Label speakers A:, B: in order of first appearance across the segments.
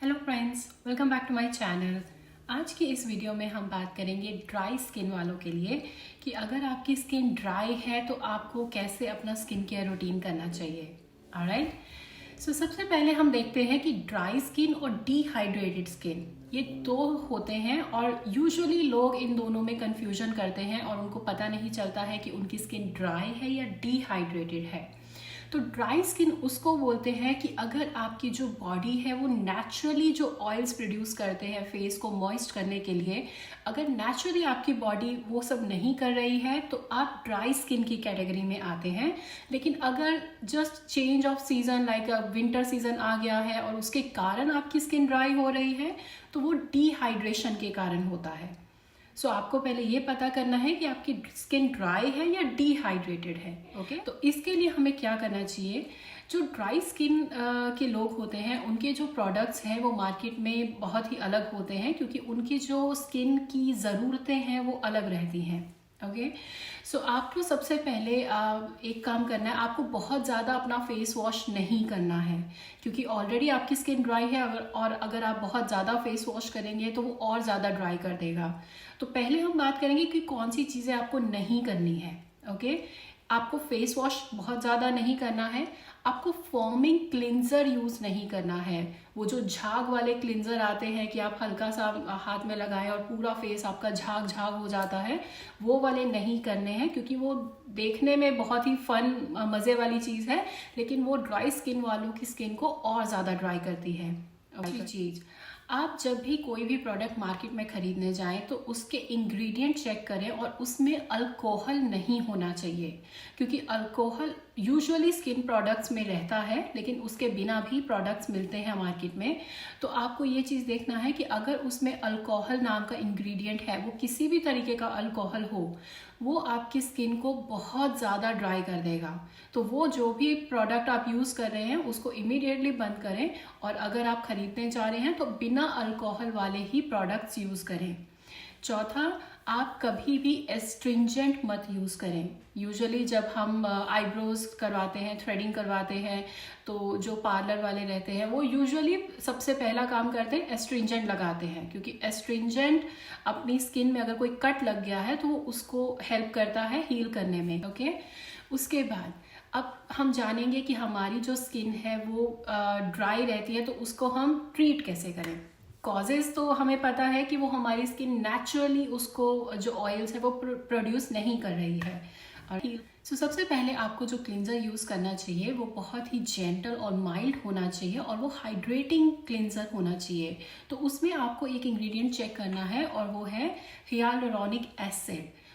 A: Hello friends, welcome back to my channel. आज की इस वीडियो में हम बात करेंगे ड्राई स्किन वालों के लिए कि अगर आपकी स्किन ड्राई है तो आपको कैसे अपना स्किन केयर रूटीन करना चाहिए। ऑलराइट, सो सबसे पहले हम देखते हैं कि ड्राई स्किन और डिहाइड्रेटेड स्किन ये दो होते हैं और यूजुअली लोग इन दोनों में कंफ्यूजन करते हैं और उनको पता नहीं चलता है कि उनकी स्किन ड्राई है या डिहाइड्रेटेड है। तो ड्राई स्किन उसको बोलते हैं कि अगर आपकी जो बॉडी है वो नेचुरली जो ऑयल्स प्रोड्यूस करते हैं फेस को मॉइस्ट करने के लिए, अगर नेचुरली आपकी बॉडी वो सब नहीं कर रही है तो आप ड्राई स्किन की कैटेगरी में आते हैं। लेकिन अगर just change of season like winter season आ गया है और उसके कारण आपकी स्किन ड्राई हो रही है तो वो डिहाइड्रेशन के कारण होता है। सो आपको पहले ये पता करना है कि आपकी स्किन ड्राई है या डिहाइड्रेटेड है। ओके, तो इसके लिए हमें क्या करना चाहिए। जो ड्राई स्किन के लोग होते हैं उनके जो प्रोडक्ट्स हैं वो मार्केट में बहुत ही अलग होते हैं क्योंकि उनकी जो स्किन की ज़रूरतें हैं वो अलग रहती हैं। ओके, सो आपको सबसे पहले एक काम करना है, आपको बहुत ज़्यादा अपना फेस वॉश नहीं करना है क्योंकि ऑलरेडी आपकी स्किन ड्राई है। अगर आप बहुत ज़्यादा फेस वॉश करेंगे तो वो और ज़्यादा ड्राई कर देगा। तो पहले हम बात करेंगे कि कौन सी चीज़ें आपको नहीं करनी है। ओके, आपको फेस वॉश बहुत ज़्यादा नहीं करना है, आपको फॉर्मिंग क्लिंजर यूज़ नहीं करना है। वो जो झाग वाले क्लिंजर आते हैं कि आप हल्का सा हाथ में लगाएं और पूरा फेस आपका झाग झाग हो जाता है, वो वाले नहीं करने हैं क्योंकि वो देखने में बहुत ही फन मज़े वाली चीज़ है लेकिन वो ड्राई स्किन वालों की स्किन को और ज़्यादा ड्राई करती है। दूसरी चीज़, आप जब भी कोई भी प्रोडक्ट मार्केट में खरीदने जाएं तो उसके इंग्रेडिएंट चेक करें और उसमें अल्कोहल नहीं होना चाहिए क्योंकि अल्कोहल यूजुअली स्किन प्रोडक्ट्स में रहता है लेकिन उसके बिना भी प्रोडक्ट्स मिलते हैं मार्केट में। तो आपको ये चीज़ देखना है कि अगर उसमें अल्कोहल नाम का इंग्रेडिएंट है, वो किसी भी तरीके का अल्कोहल हो, वो आपकी स्किन को बहुत ज़्यादा ड्राई कर देगा। तो वो जो भी प्रोडक्ट आप यूज़ कर रहे हैं उसको इमीडिएटली बंद करें और अगर आप खरीदने जा रहे हैं तो बिना अल्कोहल वाले ही प्रोडक्ट्स यूज़ करें। चौथा, आप कभी भी एस्ट्रिंजेंट मत यूज़ करें। यूजुअली जब हम आईब्रोज करवाते हैं, थ्रेडिंग करवाते हैं, तो जो पार्लर वाले रहते हैं वो यूजुअली सबसे पहला काम करते हैं एस्ट्रिंजेंट लगाते हैं क्योंकि एस्ट्रिंजेंट अपनी स्किन में अगर कोई कट लग गया है तो वो उसको हेल्प करता है हील करने में। ओके, उसके बाद अब हम जानेंगे कि हमारी जो स्किन है वो ड्राई रहती है तो उसको हम ट्रीट कैसे करें। कॉजेज़ तो हमें पता है कि वो हमारी स्किन नेचुरली उसको जो ऑयल्स है वो प्रोड्यूस नहीं कर रही है। और सबसे पहले आपको जो क्लिंजर यूज़ करना चाहिए वो बहुत ही जेंटल और माइल्ड होना चाहिए और वो हाइड्रेटिंग क्लिंजर होना चाहिए। तो उसमें आपको एक इंग्रेडिएंट चेक करना है और वो है हियालुरोनिक एसिड।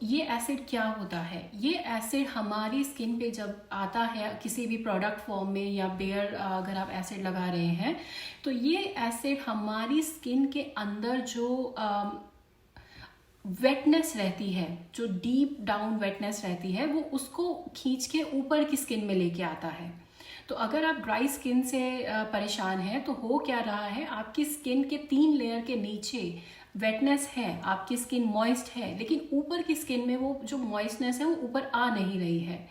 A: ये एसिड क्या होता है? ये एसिड हमारी स्किन पे जब आता है किसी भी प्रोडक्ट फॉर्म में या बेयर अगर आप एसिड लगा रहे हैं तो ये एसिड हमारी स्किन के अंदर जो वेटनेस रहती है, जो डीप डाउन वेटनेस रहती है, वो उसको खींच के ऊपर की स्किन में लेके आता है। तो अगर आप ड्राई स्किन से परेशान हैं तो हो क्या रहा है, आपकी स्किन के 3 लेयर के नीचे वेटनेस है, आपकी स्किन मॉइस्ट है लेकिन ऊपर की स्किन में वो जो मॉइस्टनेस है वो ऊपर आ नहीं रही है।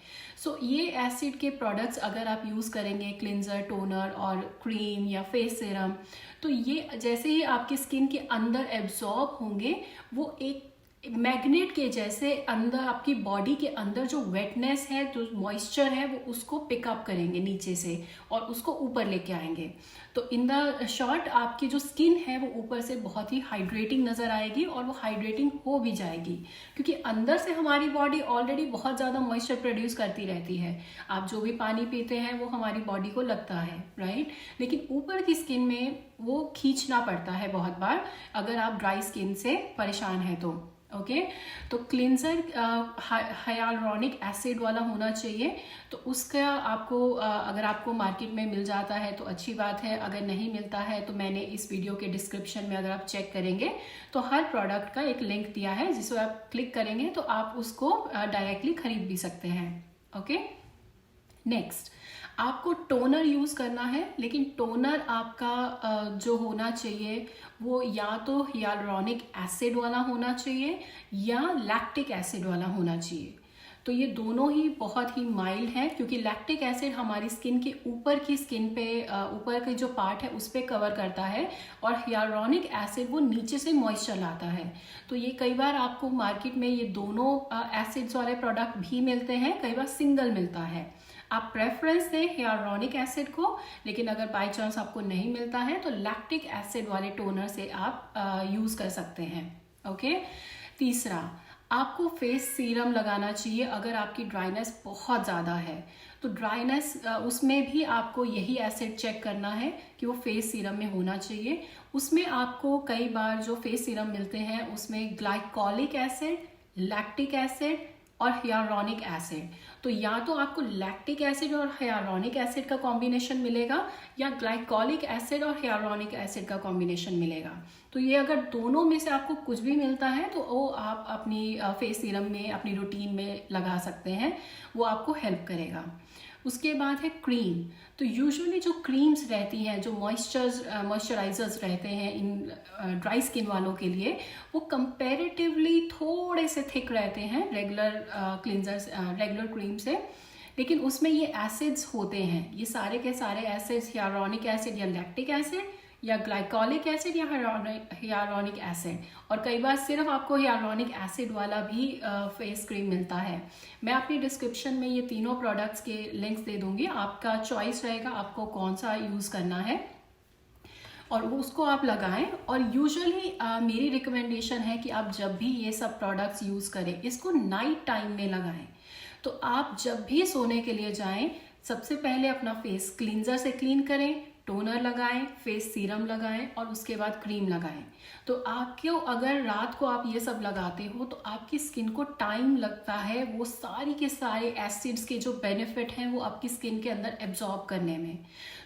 A: ये एसिड के प्रोडक्ट्स अगर आप यूज़ करेंगे, क्लिंजर, टोनर और क्रीम या फेस सीरम, तो ये जैसे ही आपकी स्किन के अंदर एब्जॉर्ब होंगे वो एक मैग्नेट के जैसे अंदर आपकी बॉडी के अंदर जो वेटनेस है, जो मॉइस्चर है, वो उसको पिकअप करेंगे नीचे से और उसको ऊपर लेके आएंगे। तो इन द शॉर्ट आपकी जो स्किन है वो ऊपर से बहुत ही हाइड्रेटिंग नज़र आएगी और वो हाइड्रेटिंग हो भी जाएगी क्योंकि अंदर से हमारी बॉडी ऑलरेडी बहुत ज़्यादा मॉइस्चर प्रोड्यूस करती रहती है। आप जो भी पानी पीते हैं वो हमारी बॉडी को लगता है, राइट, लेकिन ऊपर की स्किन में वो खींचना पड़ता है बहुत बार अगर आप ड्राई स्किन से परेशान हैं तो। ओके, तो क्लिंजर हाइयालुरोनिक एसिड वाला होना चाहिए। तो उसका आपको अगर आपको मार्केट में मिल जाता है तो अच्छी बात है, अगर नहीं मिलता है तो मैंने इस वीडियो के डिस्क्रिप्शन में अगर आप चेक करेंगे तो हर प्रोडक्ट का एक लिंक दिया है जिसको आप क्लिक करेंगे तो आप उसको डायरेक्टली खरीद भी सकते हैं। ओके, नेक्स्ट, आपको टोनर यूज़ करना है लेकिन टोनर आपका जो होना चाहिए वो या तो हियालुरोनिक एसिड वाला होना चाहिए या लैक्टिक एसिड वाला होना चाहिए। तो ये दोनों ही बहुत ही माइल्ड है, क्योंकि लैक्टिक एसिड हमारी स्किन के ऊपर की स्किन पे ऊपर के जो पार्ट है उस पर कवर करता है, और हियालुरोनिक एसिड वो नीचे से मॉइस्चर लाता है। तो ये कई बार आपको मार्केट में ये दोनों एसिड्स वाले प्रोडक्ट भी मिलते हैं, कई बार सिंगल मिलता है। आप प्रेफरेंस दें हियालुरोनिक एसिड को, लेकिन अगर बाय चांस आपको नहीं मिलता है तो लैक्टिक एसिड वाले टोनर से आप यूज़ कर सकते हैं। ओके। तीसरा, आपको फेस सीरम लगाना चाहिए अगर आपकी ड्राइनेस बहुत ज़्यादा है। तो ड्राइनेस उसमें भी आपको यही एसिड चेक करना है कि वो फेस सीरम में होना चाहिए। उसमें आपको कई बार जो फेस सीरम मिलते हैं उसमें ग्लाइकोलिक एसिड, लैक्टिक एसिड और हियालुरोनिक एसिड। तो या तो आपको लैक्टिक एसिड और हियालुरोनिक एसिड का कॉम्बिनेशन मिलेगा, या ग्लाइकोलिक एसिड और हियालुरोनिक एसिड का कॉम्बिनेशन मिलेगा। तो ये अगर दोनों में से आपको कुछ भी मिलता है तो वो आप अपनी फेस सीरम में, अपनी रूटीन में लगा सकते हैं, वो आपको हेल्प करेगा। उसके बाद है क्रीम। तो यूजुअली जो क्रीम्स रहती हैं, जो मॉइस्चराइजर्स रहते हैं इन ड्राई स्किन वालों के लिए, वो कंपैरेटिवली थोड़े से थिक रहते हैं रेगुलर क्लींजर्स, रेगुलर क्रीम से, लेकिन उसमें ये एसिड्स होते हैं। ये सारे के सारे एसिड्स, हियालुरोनिक एसिड या लैक्टिक एसिड या ग्लाइकोलिक एसिड या हियालुरोनिक एसिड, और कई बार सिर्फ आपको हियालुरोनिक एसिड वाला भी फेस क्रीम मिलता है। मैं अपनी डिस्क्रिप्शन में ये तीनों प्रोडक्ट्स के लिंक्स दे दूंगी, आपका चॉइस रहेगा आपको कौन सा यूज़ करना है और उसको आप लगाएं। और यूजुअली मेरी रिकमेंडेशन है कि आप जब भी ये सब प्रोडक्ट्स यूज़ करें, इसको नाइट टाइम में लगाएं। तो आप जब भी सोने के लिए जाएं, सबसे पहले अपना फेस क्लींजर से क्लीन करें, टोनर लगाएं, फेस सीरम लगाएं और उसके बाद क्रीम लगाएं। तो आपको अगर रात को आप ये सब लगाते हो तो आपकी स्किन को टाइम लगता है वो सारी के सारे एसिड्स के जो बेनिफिट हैं वो आपकी स्किन के अंदर एब्जॉर्ब करने में।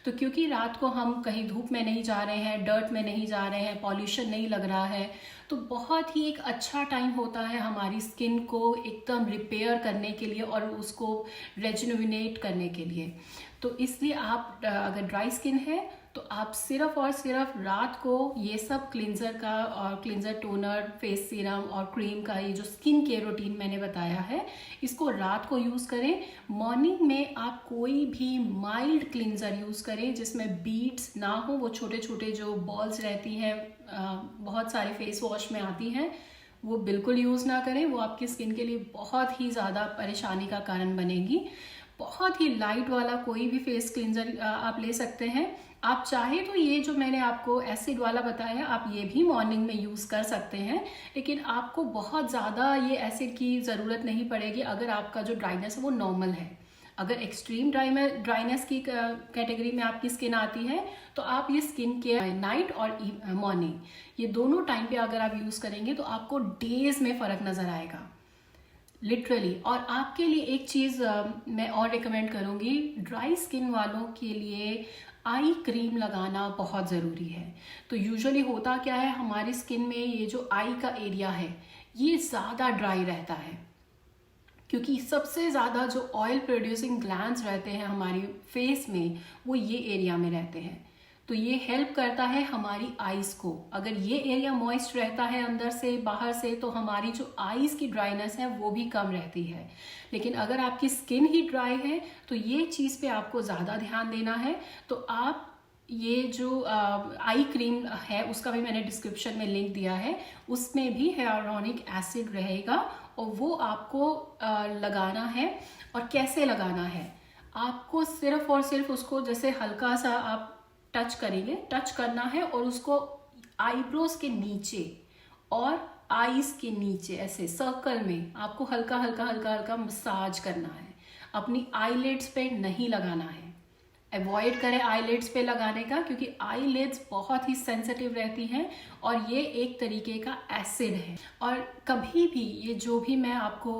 A: तो क्योंकि रात को हम कहीं धूप में नहीं जा रहे हैं, डर्ट में नहीं जा रहे हैं, पॉल्यूशन नहीं लग रहा है, तो बहुत ही एक अच्छा टाइम होता है हमारी स्किन को एकदम रिपेयर करने के लिए और उसको रेजुविनेट करने के लिए। तो इसलिए आप अगर ड्राई स्किन है तो आप सिर्फ और सिर्फ रात को ये सब क्लींजर का और क्लींजर, टोनर, फेस सीरम और क्रीम का ये जो स्किन केयर रूटीन मैंने बताया है, इसको रात को यूज़ करें। मॉर्निंग में आप कोई भी माइल्ड क्लींजर यूज़ करें जिसमें बीड्स ना हो, वो छोटे छोटे जो बॉल्स रहती हैं बहुत सारे फेस वॉश में आती हैं, वो बिल्कुल यूज़ ना करें, वो आपकी स्किन के लिए बहुत ही ज़्यादा परेशानी का कारण बनेगी। बहुत ही लाइट वाला कोई भी फेस क्लींजर आप ले सकते हैं। आप चाहे तो ये जो मैंने आपको एसिड वाला बताया आप ये भी मॉर्निंग में यूज़ कर सकते हैं, लेकिन आपको बहुत ज़्यादा ये एसिड की ज़रूरत नहीं पड़ेगी अगर आपका जो ड्राइनेस है वो नॉर्मल है। अगर एक्सट्रीम ड्राइनेस की कैटेगरी में आपकी स्किन आती है तो आप ये स्किन केयर नाइट और मॉर्निंग ये दोनों टाइम पे अगर आप यूज़ करेंगे तो आपको डेज में फ़र्क नज़र आएगा, लिटरली। और आपके लिए एक चीज़ मैं और रिकमेंड करूँगी, ड्राई स्किन वालों के लिए आई क्रीम लगाना बहुत ज़रूरी है। तो यूजुअली होता क्या है, हमारी स्किन में ये जो आई का एरिया है ये ज़्यादा ड्राई रहता है, क्योंकि सबसे ज़्यादा जो ऑयल प्रोड्यूसिंग ग्लैंड्स रहते हैं हमारी फेस में वो ये एरिया में रहते हैं। तो ये हेल्प करता है हमारी आईज़ को। अगर ये एरिया मॉइस्ट रहता है अंदर से बाहर से तो हमारी जो आईज़ की ड्राइनेस है वो भी कम रहती है। लेकिन अगर आपकी स्किन ही ड्राई है तो ये चीज़ पे आपको ज़्यादा ध्यान देना है। तो आप ये जो आई क्रीम है उसका भी मैंने डिस्क्रिप्शन में लिंक दिया है, उसमें भी हियालुरोनिक एसिड रहेगा और वो आपको लगाना है। और कैसे लगाना है, आपको सिर्फ और सिर्फ उसको जैसे हल्का सा आप टच करेंगे, टच करना है और उसको आईब्रोज के नीचे और आईज के नीचे ऐसे सर्कल में आपको हल्का हल्का हल्का हल्का मसाज करना है। अपनी आईलिड्स पे नहीं लगाना है, अवॉइड करें आईलिड्स पे लगाने का, क्योंकि आईलिड्स बहुत ही सेंसिटिव रहती हैं और ये एक तरीके का एसिड है। और कभी भी ये जो भी मैं आपको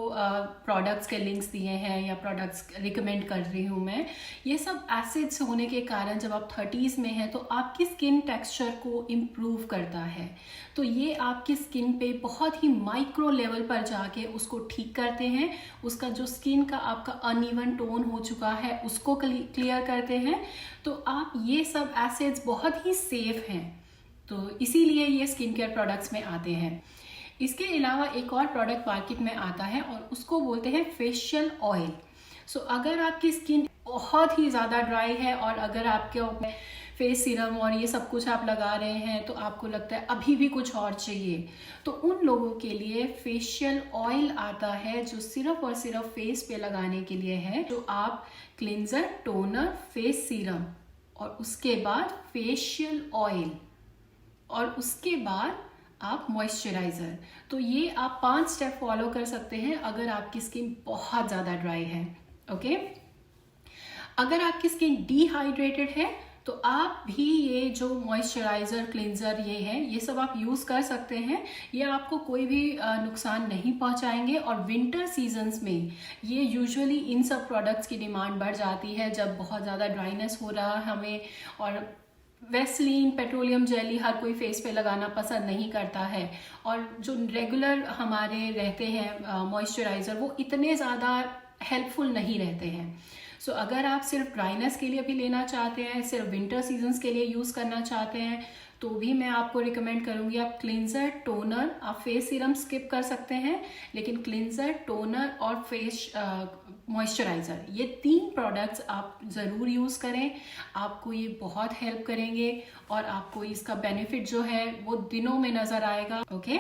A: प्रोडक्ट्स के लिंक्स दिए हैं या प्रोडक्ट्स रिकमेंड कर रही हूँ मैं, ये सब एसिड्स होने के कारण जब आप 30s में हैं तो आपकी स्किन टेक्सचर को इम्प्रूव करता है। तो ये आपकी स्किन पे बहुत ही माइक्रो लेवल पर जाके उसको ठीक करते हैं। उसका जो स्किन का आपका अनइवन टोन हो चुका है उसको क्लियर करते हैं। तो आप ये सब एसिड्स बहुत ही सेफ हैं, तो इसीलिए ये स्किन केयर प्रोडक्ट्स में आते हैं। इसके अलावा एक और प्रोडक्ट मार्केट में आता है और उसको बोलते हैं फेशियल ऑयल। सो अगर आपकी स्किन बहुत ही ज़्यादा ड्राई है और अगर आपके फेस सीरम और ये सब कुछ आप लगा रहे हैं तो आपको लगता है अभी भी कुछ और चाहिए, तो उन लोगों के लिए फेशियल ऑयल आता है जो सिर्फ और सिर्फ फेस पे लगाने के लिए है। जो आप क्लिंजर, टोनर, फेस सीरम और उसके बाद फेशियल ऑयल और उसके बाद आप मॉइस्चराइज़र। तो ये आप 5 स्टेप फॉलो कर सकते हैं अगर आपकी स्किन बहुत ज़्यादा ड्राई है। ओके, अगर आपकी स्किन डिहाइड्रेटेड है तो आप भी ये जो मॉइस्चराइज़र, क्लिंजर ये है, ये सब आप यूज़ कर सकते हैं। ये आपको कोई भी नुकसान नहीं पहुंचाएंगे। और विंटर सीजन्स में ये यूजुअली इन सब प्रोडक्ट्स की डिमांड बढ़ जाती है जब बहुत ज़्यादा ड्राइनेस हो रहा है हमें, और वेस्लीन, पेट्रोलियम जेली हर कोई फेस पे लगाना पसंद नहीं करता है। और जो रेगुलर हमारे रहते हैं मॉइस्चराइज़र वो इतने ज़्यादा हेल्पफुल नहीं रहते हैं। सो अगर आप सिर्फ ड्राइनेस के लिए भी लेना चाहते हैं, सिर्फ विंटर सीजन्स के लिए यूज़ करना चाहते हैं, तो भी मैं आपको रिकमेंड करूंगी आप क्लिंजर, टोनर, आप फेस सीरम स्किप कर सकते हैं, लेकिन क्लिंजर, टोनर और फेस मॉइस्चराइज़र ये 3 प्रोडक्ट्स आप ज़रूर यूज़ करें। आपको ये बहुत हेल्प करेंगे और आपको इसका बेनिफिट जो है वो दिनों में नज़र आएगा। Okay,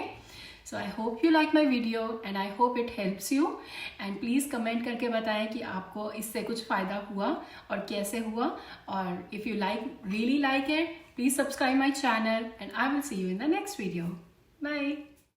A: so I hope you like my video and I hope it helps you. And please comment करके बताएं कि आपको इससे कुछ फ़ायदा हुआ और कैसे हुआ। और if you really like it, please subscribe my channel and I will see you in the next video. Bye.